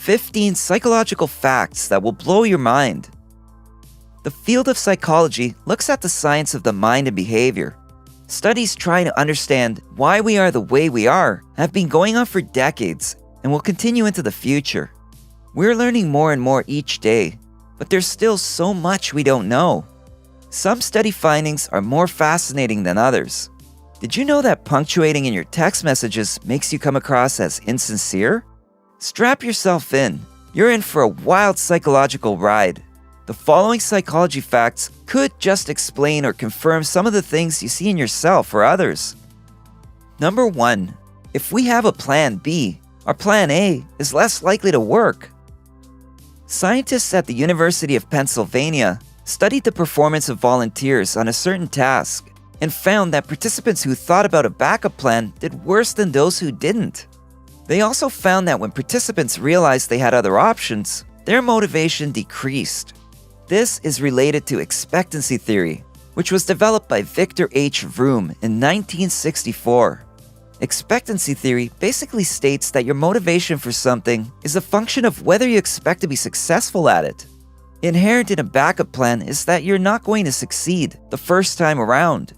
15 psychological facts that will blow your mind. The field of psychology looks at the science of the mind and behavior. Studies trying to understand why we are the way we are have been going on for decades and will continue into the future. We're learning more and more each day, but there's still so much we don't know. Some study findings are more fascinating than others. Did you know that punctuating in your text messages makes you come across as insincere? Strap yourself in. You're in for a wild psychological ride. The following psychology facts could just explain or confirm some of the things you see in yourself or others. Number 1. If we have a plan B, our plan A is less likely to work. Scientists at the University of Pennsylvania studied the performance of volunteers on a certain task and found that participants who thought about a backup plan did worse than those who didn't. They also found that when participants realized they had other options, their motivation decreased. This is related to expectancy theory, which was developed by Victor H. Vroom in 1964. Expectancy theory basically states that your motivation for something is a function of whether you expect to be successful at it. Inherent in a backup plan is that you're not going to succeed the first time around.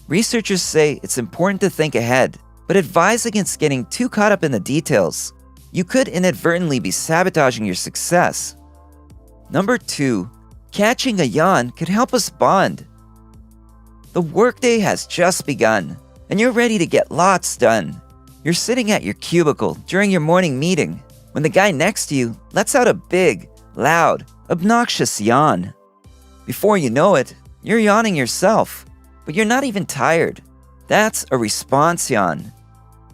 Researchers say it's important to think ahead, but advise against getting too caught up in the details. You could inadvertently be sabotaging your success. Number 2. Catching a yawn could help us bond. The workday has just begun, and you're ready to get lots done. You're sitting at your cubicle during your morning meeting when the guy next to you lets out a big, loud, obnoxious yawn. Before you know it, you're yawning yourself, but you're not even tired. That's a response yawn.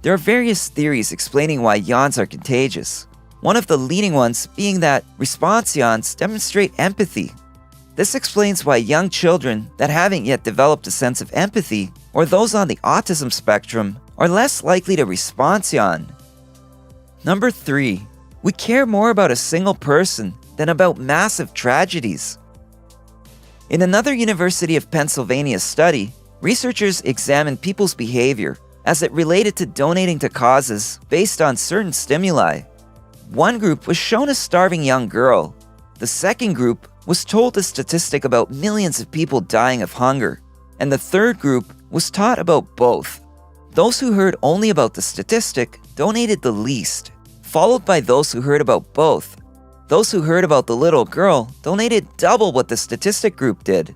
There are various theories explaining why yawns are contagious. One of the leading ones being that response yawns demonstrate empathy. This explains why young children that haven't yet developed a sense of empathy, or those on the autism spectrum, are less likely to response yawn. Number 3. We care more about a single person than about massive tragedies. In another University of Pennsylvania study, researchers examined people's behavior as it related to donating to causes based on certain stimuli. One group was shown a starving young girl. The second group was told a statistic about millions of people dying of hunger, and the third group was taught about both. Those who heard only about the statistic donated the least, followed by those who heard about both. Those who heard about the little girl donated double what the statistic group did.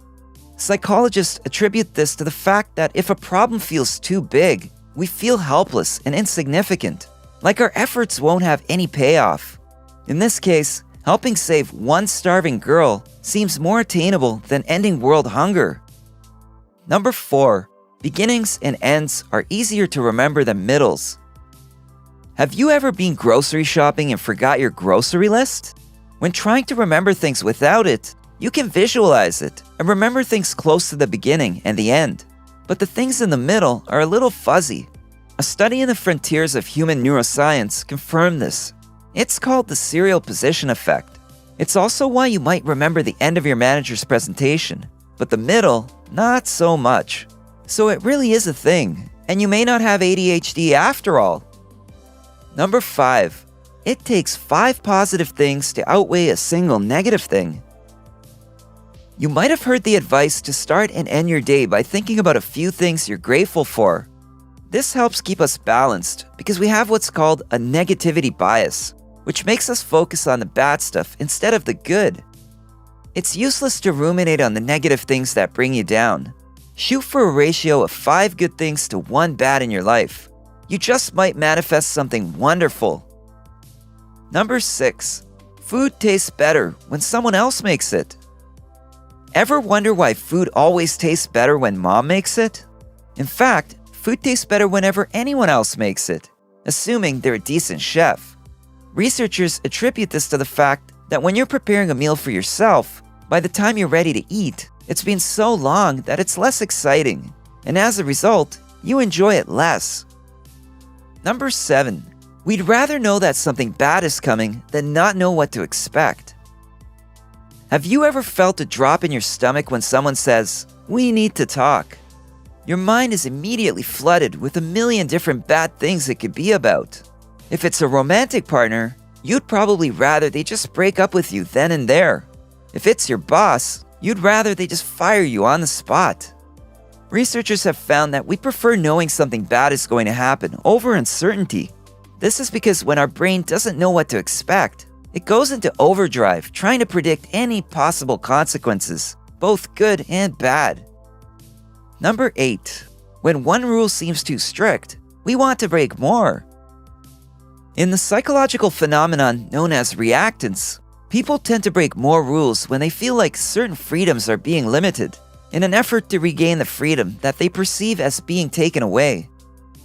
Psychologists attribute this to the fact that if a problem feels too big, we feel helpless and insignificant, like our efforts won't have any payoff. In this case, helping save one starving girl seems more attainable than ending world hunger. Number 4. Beginnings and ends are easier to remember than middles. Have you ever been grocery shopping and forgot your grocery list? When trying to remember things without it, you can visualize it and remember things close to the beginning and the end. But the things in the middle are a little fuzzy. A study in the frontiers of human neuroscience confirmed this. It's called the serial position effect. It's also why you might remember the end of your manager's presentation, but the middle, not so much. So it really is a thing, and you may not have ADHD after all. Number 5. It takes 5 positive things to outweigh a single negative thing. You might have heard the advice to start and end your day by thinking about a few things you're grateful for. This helps keep us balanced because we have what's called a negativity bias, which makes us focus on the bad stuff instead of the good. It's useless to ruminate on the negative things that bring you down. Shoot for a ratio of 5 good things to 1 bad in your life. You just might manifest something wonderful. Number 6. Food tastes better when someone else makes it. Ever wonder why food always tastes better when mom makes it? In fact, food tastes better whenever anyone else makes it, assuming they're a decent chef. Researchers attribute this to the fact that when you're preparing a meal for yourself, by the time you're ready to eat, it's been so long that it's less exciting, and as a result, you enjoy it less. Number 7. We'd rather know that something bad is coming than not know what to expect. Have you ever felt a drop in your stomach when someone says, "We need to talk"? Your mind is immediately flooded with a million different bad things it could be about. If it's a romantic partner, you'd probably rather they just break up with you then and there. If it's your boss, you'd rather they just fire you on the spot. Researchers have found that we prefer knowing something bad is going to happen over uncertainty. This is because when our brain doesn't know what to expect, it goes into overdrive trying to predict any possible consequences, both good and bad. Number 8. When one rule seems too strict, we want to break more. In the psychological phenomenon known as reactance, people tend to break more rules when they feel like certain freedoms are being limited, in an effort to regain the freedom that they perceive as being taken away.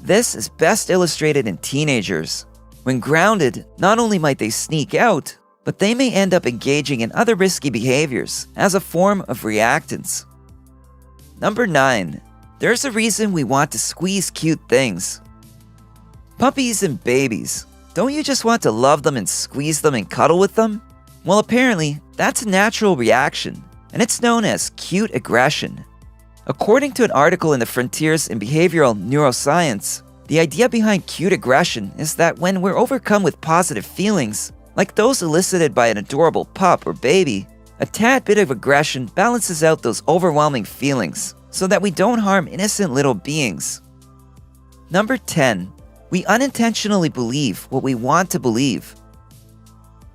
This is best illustrated in teenagers. When grounded, not only might they sneak out, but they may end up engaging in other risky behaviors as a form of reactance. Number 9. There's a reason we want to squeeze cute things. Puppies and babies. Don't you just want to love them and squeeze them and cuddle with them? Well, apparently, that's a natural reaction, and it's known as cute aggression. According to an article in the Frontiers in Behavioral Neuroscience, the idea behind cute aggression is that when we're overcome with positive feelings, like those elicited by an adorable pup or baby, a tad bit of aggression balances out those overwhelming feelings so that we don't harm innocent little beings. Number 10. We unintentionally believe what we want to believe.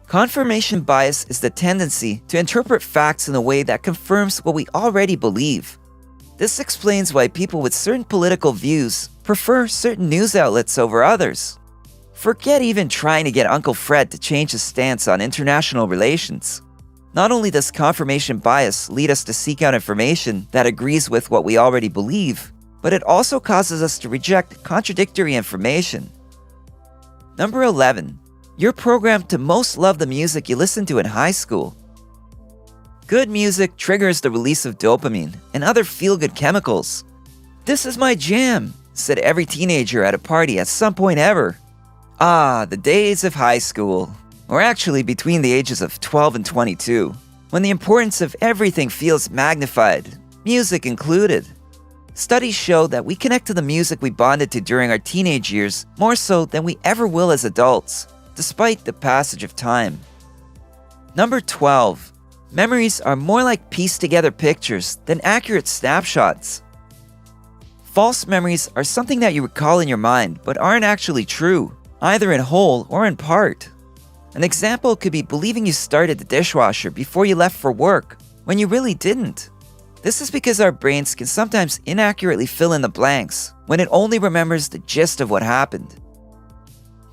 Confirmation bias is the tendency to interpret facts in a way that confirms what we already believe. This explains why people with certain political views prefer certain news outlets over others. Forget even trying to get Uncle Fred to change his stance on international relations. Not only does confirmation bias lead us to seek out information that agrees with what we already believe, but it also causes us to reject contradictory information. Number 11. You're programmed to most love the music you listened to in high school. Good music triggers the release of dopamine and other feel-good chemicals. "This is my jam," said every teenager at a party at some point ever. Ah, the days of high school, or actually between the ages of 12 and 22, when the importance of everything feels magnified, music included. Studies show that we connect to the music we bonded to during our teenage years more so than we ever will as adults, despite the passage of time. Number 12. Memories are more like pieced-together pictures than accurate snapshots. False memories are something that you recall in your mind but aren't actually true, either in whole or in part. An example could be believing you started the dishwasher before you left for work, when you really didn't. This is because our brains can sometimes inaccurately fill in the blanks when it only remembers the gist of what happened.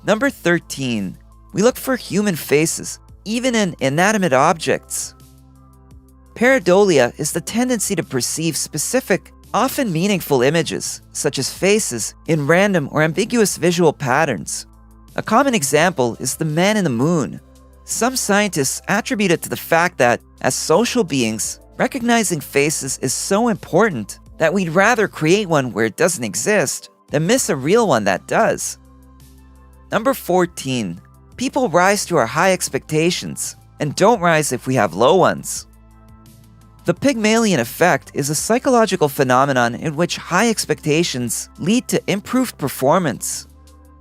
Number 13. We look for human faces, even in inanimate objects. Pareidolia is the tendency to perceive specific, often meaningful images, such as faces, in random or ambiguous visual patterns. A common example is the man in the moon. Some scientists attribute it to the fact that, as social beings, recognizing faces is so important that we'd rather create one where it doesn't exist than miss a real one that does. Number 14. People rise to our high expectations and don't rise if we have low ones. The Pygmalion effect is a psychological phenomenon in which high expectations lead to improved performance.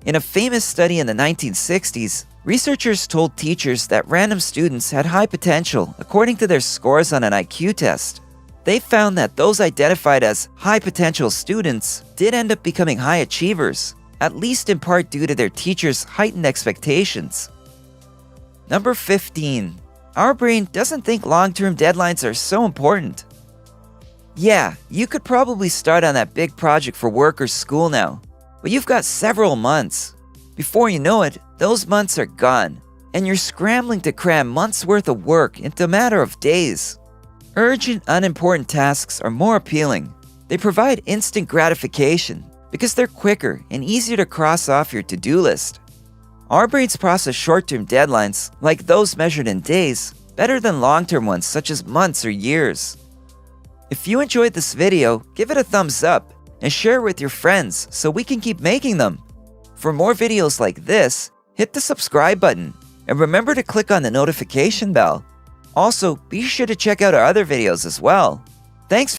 In a famous study in the 1960s, researchers told teachers that random students had high potential according to their scores on an IQ test. They found that those identified as high potential students did end up becoming high achievers, at least in part due to their teachers' heightened expectations. Number 15. Our brain doesn't think long-term deadlines are so important. Yeah, you could probably start on that big project for work or school now, but you've got several months. Before you know it, those months are gone, and you're scrambling to cram months' worth of work into a matter of days. Urgent, unimportant tasks are more appealing. They provide instant gratification because they're quicker and easier to cross off your to-do list. Our brains process short-term deadlines, like those measured in days, better than long-term ones such as months or years. If you enjoyed this video, give it a thumbs up and share it with your friends so we can keep making them. For more videos like this, hit the subscribe button and remember to click on the notification bell. Also, be sure to check out our other videos as well. Thanks